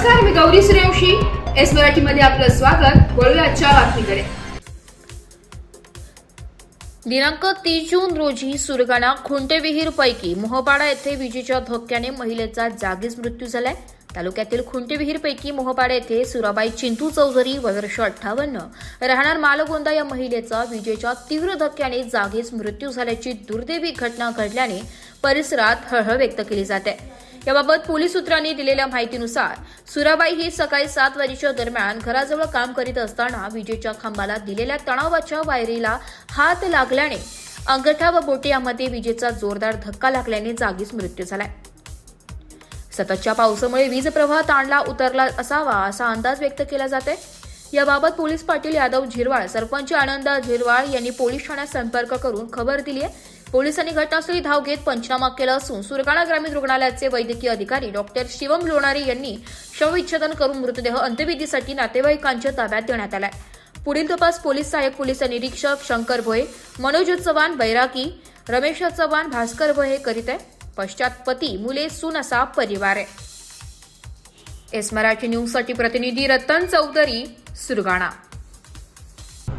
नमस्कार, मी गौरी सूर्यवंशी. एस मराठी मध्ये आपलं स्वागत. वळूया आजच्या बातमीकडे. दिनांक 30 जून रोजी सुरगाणा खुंटेविहीर पैकी मोहपाडा येथे विजेच्या धक्क्याने महिलेचा जागीच मृत्यू झालाय. तालुक्यातील खुंटेविहीर पैकी मोहपाडा येथे सुराबाई चिंतू चौधरी वर्ष 58 राहणार मालगोंदा या महिलेचा विजेच्या तीव्र धक्क्याने जागीच मृत्यू झाल्याची दुर्दैवी घटना घडल्याने परिसरात हळहळ व्यक्त केली जाते. याबाबत पोलीस सूत्रांनी दिलेल्या माहितीनुसार सुराबाई ही सकाळी 7 वाजेच्या दरम्यान घराजवळ काम करीत असताना विजेच्या खांबाला दिलेल्या तणावाच्या वायरीला हात लागल्याने अंगठा व बोटे यामध्ये विजेचा जोरदार धक्का लागल्याने जागीच मृत्यू झालाय. सततच्या पावसामुळे वीज प्रवाह ताणला उतरला असावा असा अंदाज व्यक्त केला जातोय. याबाबत पोलीस पाटील यादव झिरवाळ, सरपंच आनंद झिरवाळ यांनी पोलीस ठाण्यात संपर्क करून खबर दिली आहे. पोलिसांनी घटनास्थळी धाव घेत पंचनामा केला असून सुरगाणा ग्रामीण रुग्णालयाचे वैद्यकीय अधिकारी डॉक्टर शिवम लोणारी यांनी शवविच्छेदन करून मृतदेह अंत्यविधीसाठी नातेवाईकांच्या ताब्यात देण्यात आलाय. पुढील तपास पोलीस सहाय्यक पोलीस निरीक्षक शंकर भोये, मनोज चव्हाण बैरागी, रमेश चव्हाण, भास्कर भोये करीत आहे. पश्चात पती, मुले, सून असा परिवार आहे. एस मराठी न्यूजसाठी प्रतिनिधी रतन चौधरी, सुरगाणा.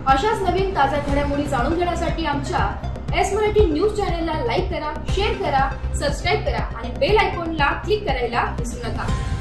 अशाच नवीन ताज्या घडामोडी जाणून घेण्यासाठी आमच्या एस मराठी न्यूज चॅनलला लाईक करा, शेअर करा, सबस्क्राईब करा आणि बेल आयकॉनला क्लिक करायला विसरू नका.